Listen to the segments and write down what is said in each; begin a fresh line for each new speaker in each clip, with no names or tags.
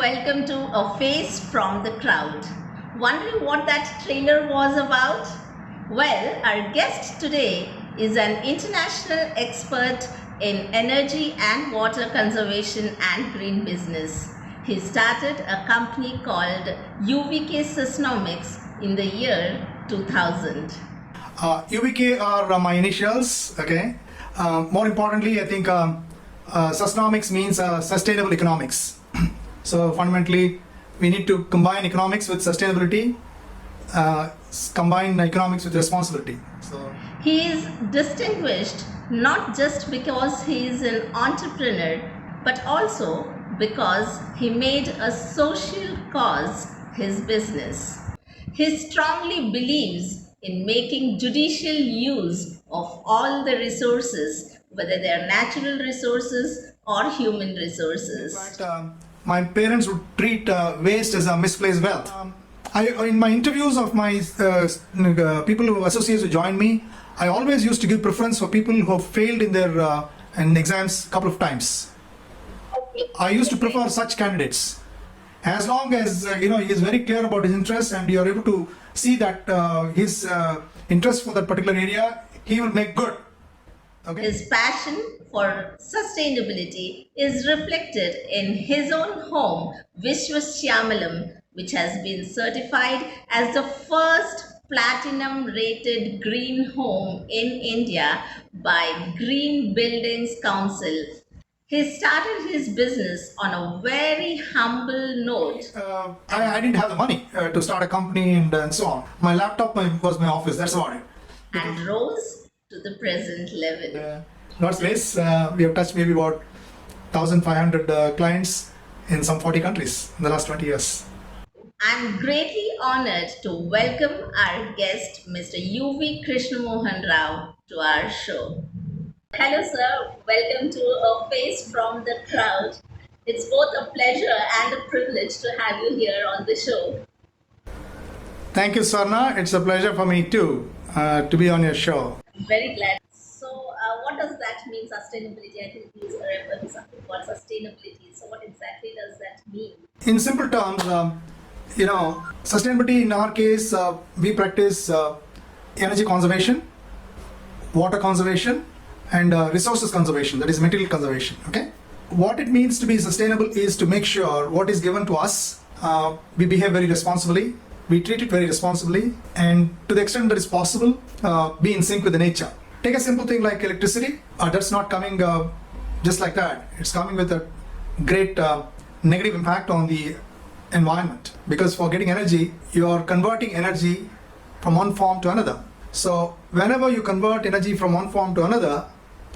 welcome to A Face from the Crowd. Wondering what that trailer was about? Well, our guest today is an international expert in energy and water conservation and green business. He started a company called UVK Susnomics in the year 2000.
UVK are my initials, okay? More importantly, I think Susnomics means sustainable economics. So fundamentally, we need to combine economics with sustainability, combine economics with responsibility. So
He is distinguished not just because he is an entrepreneur, but also because he made a social cause his business. He strongly believes in making judicial use of all the resources, whether they are natural resources or human resources.
in fact, my parents would treat waste as a misplaced wealth. In my interviews of my people who associates who joined me, I always used to give preference for people who have failed in their in exams a couple of times. I used to prefer such candidates. As long as he is very clear about his interests and you are able to see that his interest for that particular area, he will make good. Okay.
His passion for sustainability is reflected in his own home, Vishwashyamalam, which has been certified as the first platinum rated green home in India by Green Buildings Council. He started his business on a very humble note.
I didn't have the money to start a company and so on. My laptop was my office, that's about it.
And rose to the present level.
God's grace, we have touched maybe about 1,500 clients in some 40 countries in the last 20 years.
I'm greatly honored to welcome our guest, Mr.U.V.Krishnamohan Rao, to our show. Hello, sir. Welcome to A Face from the Crowd. It's both a pleasure and a privilege to have you here on the show.
Thank you, Sarna. It's a pleasure for me too to be on your show.
Very glad. So, what does that mean, sustainability? I think these are referring to something called sustainability. So, what exactly does that mean?
In simple terms, sustainability in our case, we practice energy conservation, water conservation, and resources conservation, that is material conservation. Okay. What it means to be sustainable is to make sure what is given to us, we behave very responsibly, we treat it very responsibly, and to the extent that is possible, be in sync with the nature. Take a simple thing like electricity. That's not coming just like that. It's coming with a great negative impact on the environment, because for getting energy, you are converting energy from one form to another. So whenever you convert energy from one form to another,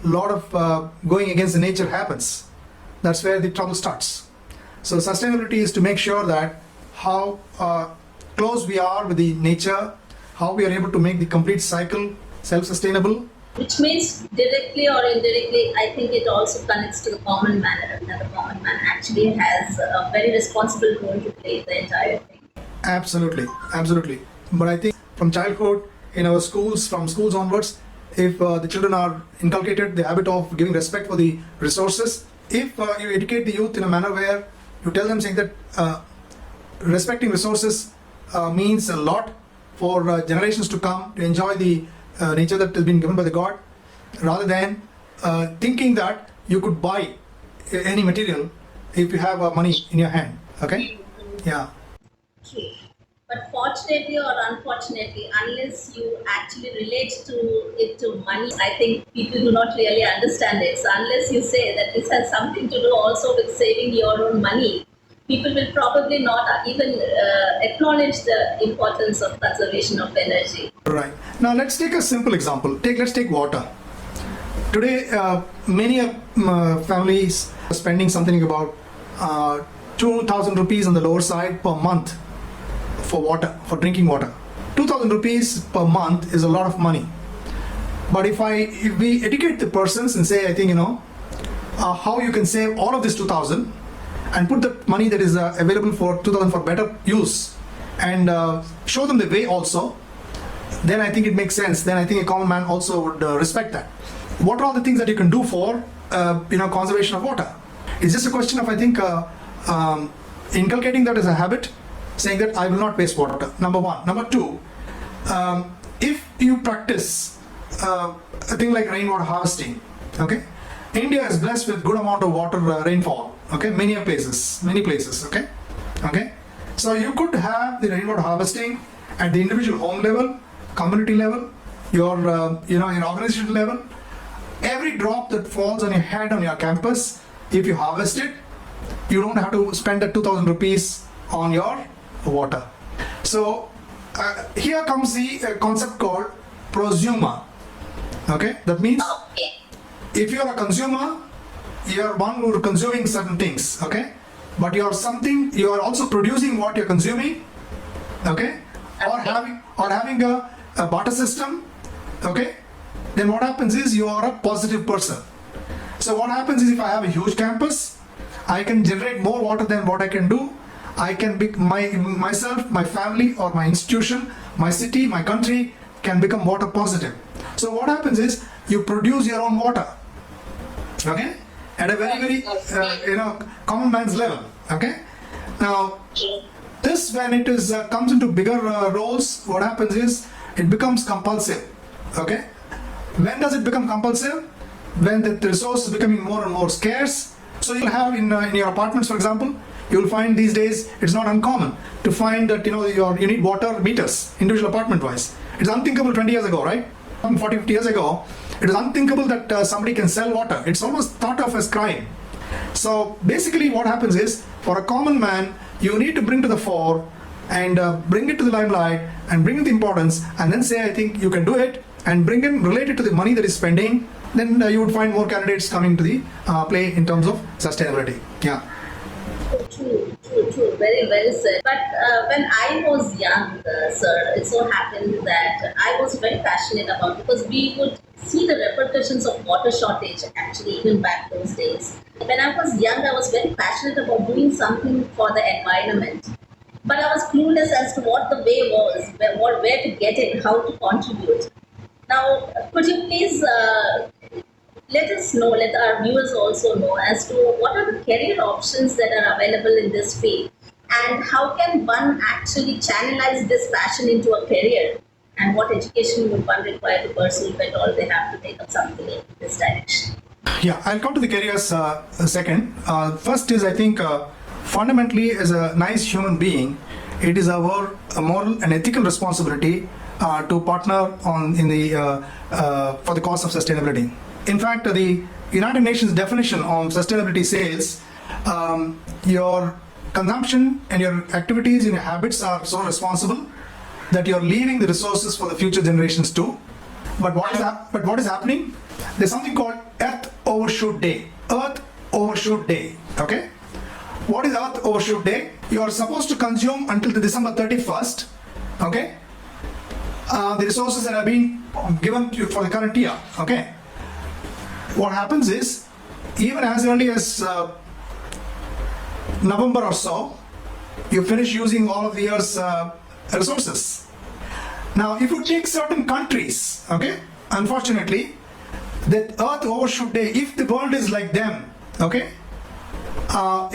a lot of going against the nature happens. That's where the trouble starts. So sustainability is to make sure that how close we are with the nature, how we are able to make the complete cycle self-sustainable.
Which means directly or indirectly, I think it also connects to the common man, and the common man actually has a very responsible role to play in the entire thing.
Absolutely, absolutely. But I think from childhood, in our schools, from schools onwards, if the children are inculcated the habit of giving respect for the resources, if you educate the youth in a manner where you tell them saying that respecting resources means a lot for generations to come to enjoy the nature that has been given by the God, rather than thinking that you could buy any material if you have money in your hand. Okay? Yeah.
True. But fortunately or unfortunately, unless you actually relate to it to money, I think people do not really understand it. So unless you say that this has something to do also with saving your own money, people will probably not even acknowledge the importance of conservation of energy.
Right. Now let's take a simple example. Let's take water. Today, many families are spending something about 2,000 rupees on the lower side per month for water, for drinking water. 2,000 rupees per month is a lot of money. But if we educate the persons and say, I think, how you can save all of this 2,000 and put the money that is available for 2,000 for better use, and show them the way also, then I think it makes sense. Then I think a common man also would respect that. What are all the things that you can do for conservation of water? It's just a question of, I think, inculcating that as a habit, saying that I will not waste water. Number one. Number two, if you practice a thing like rainwater harvesting, okay, India is blessed with good amount of water rainfall, okay, many places, okay. So you could have the rainwater harvesting at the individual home level, community level, your your organization level. Every drop that falls on your head on your campus, if you harvest it, you don't have to spend the 2,000 rupees on your water. So here comes the concept called prosumer. Okay, that means if you are a consumer, you are one who are consuming certain things. Okay, but you are also producing what you're consuming. Okay, or having a barter system. Okay, then what happens is you are a positive person. So what happens is if I have a huge campus, I can generate more water than what I can do. I can be myself, my family, or my institution, my city, my country can become water positive. So what happens is you produce your own water. Okay, at a very common man's level. Okay, now this when it is comes into bigger roles, what happens is it becomes compulsive. Okay, when does it become compulsive? When the resource is becoming more and more scarce. So you'll have in your apartments, for example, you'll find these days it's not uncommon to find that you need water meters individual apartment wise. It's unthinkable 20 years ago, right? 40, 50 years ago, it is unthinkable that somebody can sell water. It's almost thought of as crime. So basically what happens is, for a common man, you need to bring to the fore and bring it to the limelight and bring in the importance and then say, I think you can do it, and bring in related to the money that is spending, then you would find more candidates coming to the play in terms of sustainability. Yeah.
True. Very well said. But when I was young, sir, it so happened that I was very passionate about, because we would see the repercussions of water shortage actually even back those days. When I was young, I was very passionate about doing something for the environment. But I was clueless as to what the way was, where to get it, how to contribute. Now, could you please let us know, let our viewers also know as to what are the career options that are available in this field, and how can one actually channelize this passion into a career, and what education would one require to pursue if at all they have to take up something in this direction?
Yeah, I'll come to the careers second. First is, I think, fundamentally as a nice human being, it is our moral and ethical responsibility to partner for the cause of sustainability. In fact, the United Nations definition of sustainability says your consumption and your activities and your habits are so responsible that you're leaving the resources for the future generations too. But what is happening? There's something called Earth Overshoot Day. Earth Overshoot Day. Okay? What is Earth Overshoot Day? You are supposed to consume until the December 31st. Okay? The resources that are being given to you for the current year. Okay? What happens is, even as early as November or so, you finish using all of the year's resources. Now, if you take certain countries, okay, unfortunately, that Earth Overshoot Day, if the world is like them, okay,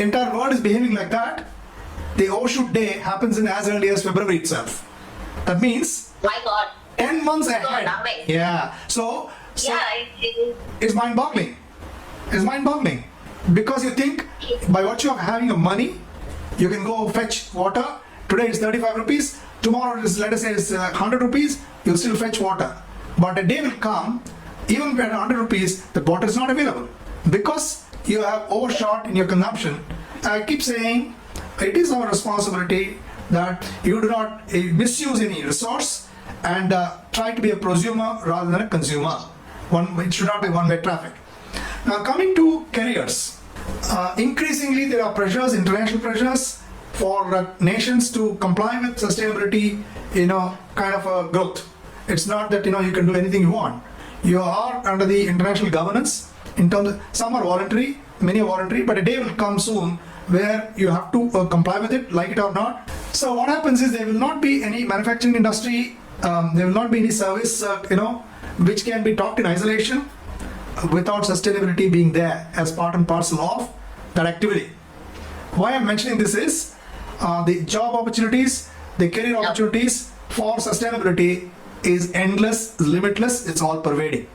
entire world is behaving like that, the Overshoot Day happens in as early as February itself. That means,
My God.
10 months ahead.
God,
Yeah. So
yeah,
it's mind-boggling. It's mind-boggling. Because you think by virtue of having your money, you can go fetch water. Today it's 35 rupees. Tomorrow is, let us say, it's 100 rupees. You'll still fetch water. But a day will come, even at 100 rupees, the water is not available. Because you have overshot in your consumption. I keep saying, it is our responsibility that you do not misuse any resource and try to be a prosumer rather than a consumer. It should not be one-way traffic. Now, coming to careers, increasingly there are pressures, international pressures for nations to comply with sustainability, kind of a growth. It's not that you can do anything you want. You are under the international governance. In terms of, some are voluntary, many are voluntary, but a day will come soon where you have to comply with it, like it or not. So what happens is there will not be any manufacturing industry, there will not be any service, which can be taught in isolation without sustainability being there as part and parcel of that activity. Why I'm mentioning this is the job opportunities, the career opportunities for sustainability is endless, limitless, it's all pervading.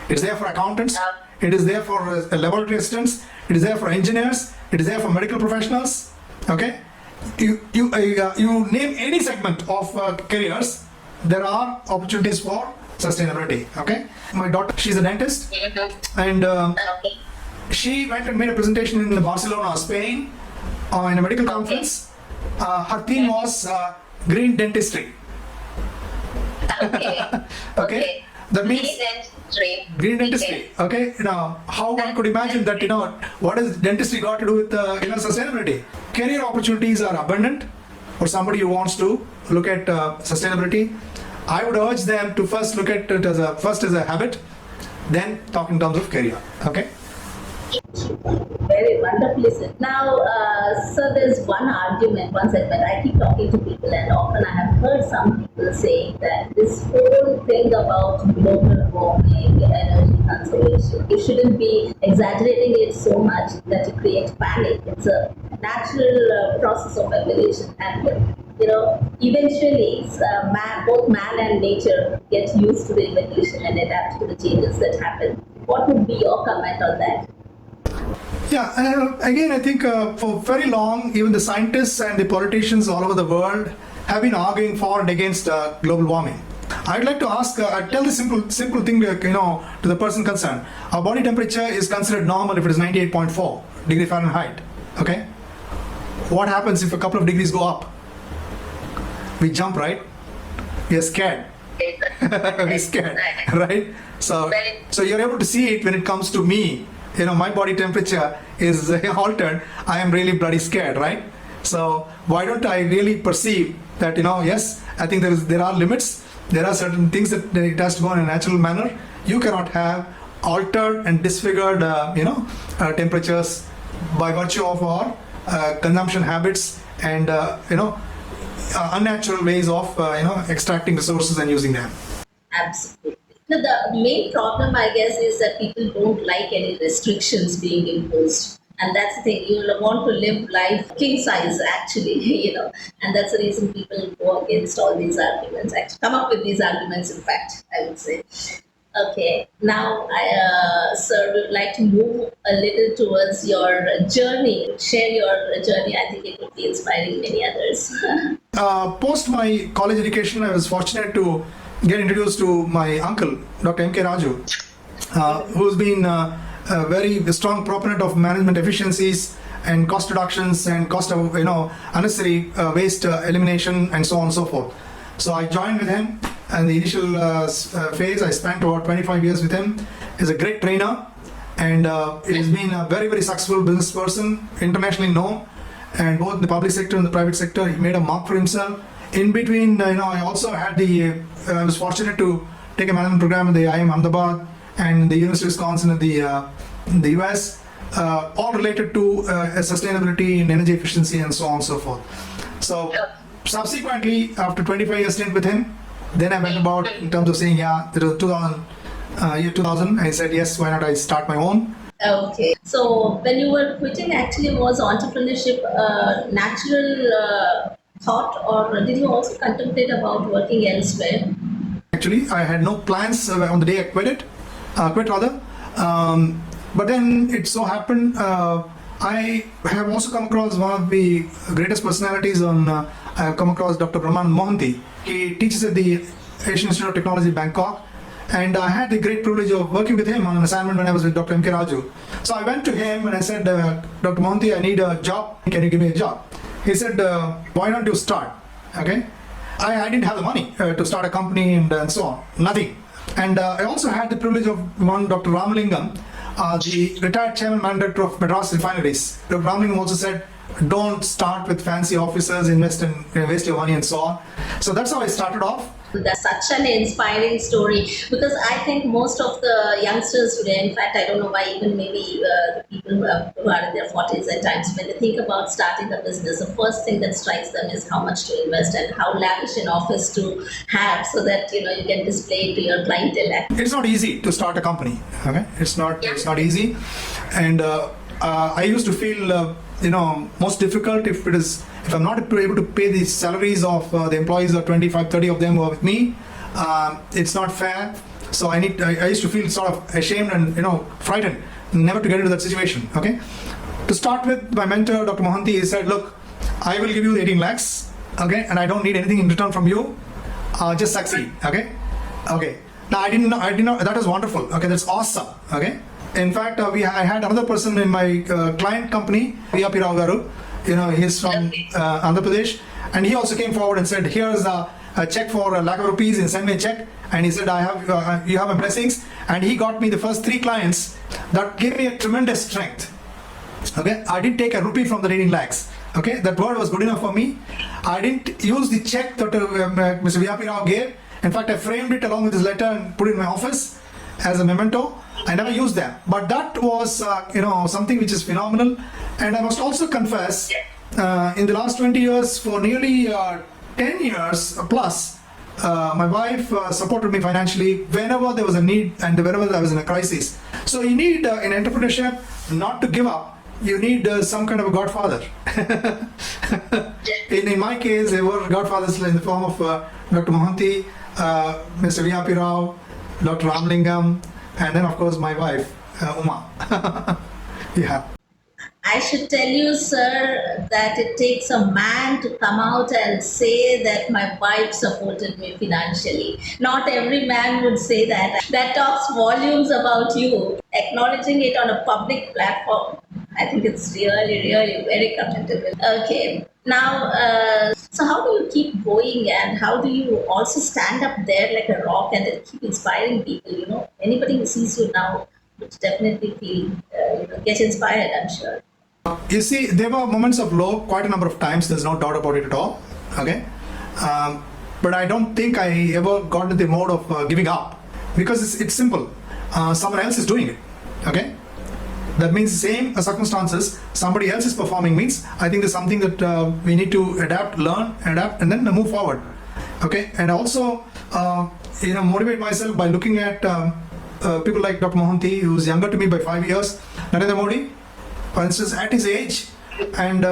It's there for accountants, it is there for laboratory assistants, it is there for engineers, it is there for medical professionals. Okay, you name any segment of careers, there are opportunities for sustainability. Okay, my daughter, she's a dentist, and she went and made a presentation in Barcelona, Spain, in a medical conference. Her theme was green dentistry.
Okay.
Okay, that means green dentistry. Okay, now how one could imagine that, what has dentistry got to do with sustainability? Career opportunities are abundant for somebody who wants to look at sustainability. I would urge them to first look at it as a habit, then talk in terms of career. Okay.
Very wonderfully said. Now, so there's one segment. I keep talking to people, and often I have heard some people saying that this whole thing about global warming, energy conservation, you shouldn't be exaggerating it so much that you create panic. It's a natural process of evolution, and eventually, both man and nature get used to the evolution and adapt to the changes that happen. What would be your comment on that?
Yeah, again, I think for very long, even the scientists and the politicians all over the world have been arguing for and against global warming. I'd like to ask, tell the simple thing, to the person concerned. Our body temperature is considered normal if it is 98.4 degree Fahrenheit. Okay, what happens if a couple of degrees go up? We jump, right? We are scared. We're scared, right? So you're able to see it when it comes to me. My body temperature is altered. I am really bloody scared, right? So why don't I really perceive that, yes, I think there are limits. There are certain things that it has to go in a natural manner. You cannot have altered and disfigured, temperatures by virtue of our consumption habits and, unnatural ways of, extracting resources and using them.
Absolutely. So the main problem, I guess, is that people don't like any restrictions being imposed. And that's the thing, you want to live life king size, actually, and that's the reason people go against all these arguments, actually come up with these arguments, in fact, I would say. Okay, now sir, would like to move a little towards your journey. Share your journey. I think it would be inspiring many others.
Post my college education, I was fortunate to get introduced to my uncle, Dr. M.K. Raju, who's been a very strong proponent of management efficiencies and cost reductions and cost of unnecessary waste elimination and so on and so forth. So I joined with him, and the initial phase I spent about 25 years with him. He's a great trainer, and he has been a very, very successful business person, internationally known, and both in the public sector and the private sector, he made a mark for himself. In between, I also had I was fortunate to take a management program at the IIM Ahmedabad and the University of Wisconsin in the US, all related to sustainability and energy efficiency and so on and so forth. So subsequently, after 25 years stint with him, then I went about in terms of saying, yeah, it was year 2000, I said, yes, why not I start my own?
Okay. So when you were quitting, actually, was entrepreneurship a natural thought, or did you also contemplate about working elsewhere?
Actually, I had no plans on the day I quit rather. But then it so happened, I have also come across one of the greatest personalities I have come across Dr. Krishna Mohan. He teaches at the Asian Institute of Technology, Bangkok. And I had the great privilege of working with him on an assignment when I was with Dr. M.K. Raju. So I went to him and I said, Dr. Mohanty, I need a job. Can you give me a job? He said, why don't you start? Okay. I didn't have the money to start a company and so on. Nothing. And I also had the privilege of one Dr. Ramalingam, the retired chairman managing director of Madras Refineries. Dr. Ramalingam also said, don't start with fancy officers, invest your money and so on. So that's how I started off.
That's such an inspiring story, because I think most of the youngsters today, in fact, I don't know why, even maybe the people who are in their 40s at times, when they think about starting a business, the first thing that strikes them is how much to invest and how lavish an office to have so that you can display it to your clientele.
It's not easy to start a company. Okay, it's not easy, and I used to feel most difficult if I'm not able to pay the salaries of the employees, or 25, 30 of them who are with me. It's not fair. So I used to feel sort of ashamed and frightened, never to get into that situation. Okay. To start with, my mentor, Dr. Mohanty, he said, look, I will give you 18 lakhs, okay, and I don't need anything in return from you. Just succeed, okay? Okay. Now I didn't know. That was wonderful. Okay, that's awesome. Okay. In fact, I had another person in my client company, V.P. Rao Garu. He's from Andhra Pradesh, and he also came forward and said, here's a check for a lakh of rupees, and send me a check. And he said, you have my blessings. And he got me the first 3 clients. That gave me a tremendous strength. Okay, I didn't take a rupee from the 18 lakhs. Okay, that word was good enough for me. I didn't use the check that Mr. V.P. Rao gave. In fact, I framed it along with his letter and put it in my office as a memento. I never used them, but that was something which is phenomenal. And I must also confess, in the last 20 years, for nearly 10 years plus, my wife supported me financially whenever there was a need and whenever I was in a crisis. So you need in entrepreneurship not to give up. You need some kind of a godfather. in my case, there were godfathers in the form of Dr. Mohanty, Mr. V.P. Rao, Dr. Ramlingam, and then of course my wife, Uma. Yeah.
I should tell you, sir, that it takes a man to come out and say that my wife supported me financially. Not every man would say that. That talks volumes about you. Acknowledging it on a public platform, I think it's really, really very commendable. Okay. Now, so how do you keep going, and how do you also stand up there like a rock and then keep inspiring people? Anybody who sees you now would definitely feel, get inspired, I'm sure.
You see, there were moments of low quite a number of times. There's no doubt about it at all. Okay. But I don't think I ever got into the mode of giving up, because it's simple. Someone else is doing it. Okay. That means same circumstances, somebody else is performing, means I think there's something that we need to learn, adapt, and then move forward. Okay. And also, motivate myself by looking at people like Dr. Mohanty, who's younger to me by 5 years, Narendra Modi, for instance, at his age, and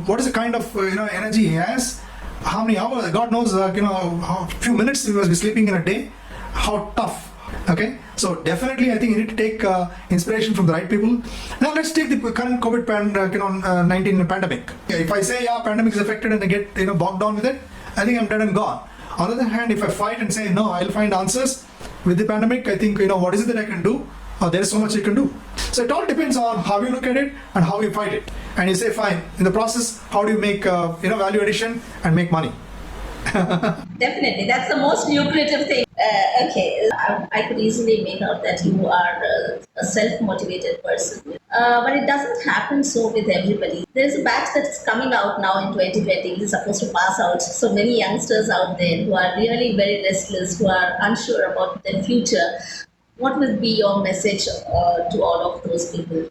what is the kind of energy he has, how many hours, God knows, how few minutes he must be sleeping in a day, how tough. Okay, so definitely I think you need to take inspiration from the right people. Now let's take the current COVID-19 pandemic. If I say pandemic is affected and I get bogged down with it, I think I'm dead and gone. On the other hand, if I fight and say no, I'll find answers with the pandemic, I think what is it that I can do? There is so much you can do. So it all depends on how you look at it and how you fight it. And you say, fine, in the process, how do you make value addition and make money?
Definitely, that's the most lucrative thing. Okay, I could easily make out that you are a self-motivated person, but it doesn't happen so with everybody. There's a batch that's coming out now in 2020. It is supposed to pass out. So many youngsters out there who are really very restless, who are unsure about their future. What would be your message to all of those people?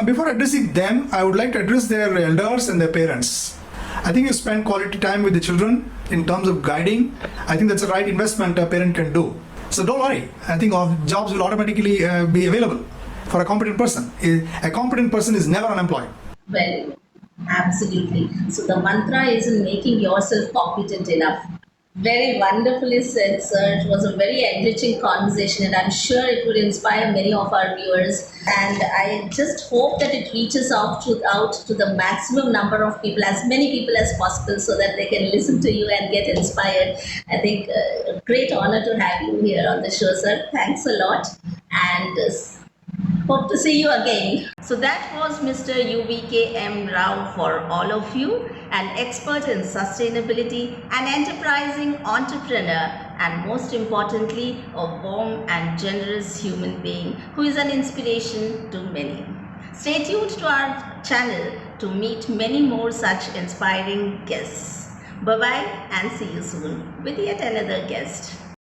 Before addressing them, I would like to address their elders and their parents. I think you spend quality time with the children in terms of guiding. I think that's the right investment a parent can do. So don't worry. I think jobs will automatically be available for a competent person. A competent person is never unemployed.
Well, absolutely. So the mantra isn't making yourself competent enough. Very wonderfully said, sir. It was a very enriching conversation, and I'm sure it would inspire many of our viewers. And I just hope that it reaches out to the maximum number of people, as many people as possible, so that they can listen to you and get inspired. I think a great honor to have you here on the show, sir. Thanks a lot, and hope to see you again. So that was Mr. UVK Rao for all of you, an expert in sustainability, an enterprising entrepreneur, and most importantly, a warm and generous human being who is an inspiration to many. Stay tuned to our channel to meet many more such inspiring guests. Bye-bye and see you soon with yet another guest.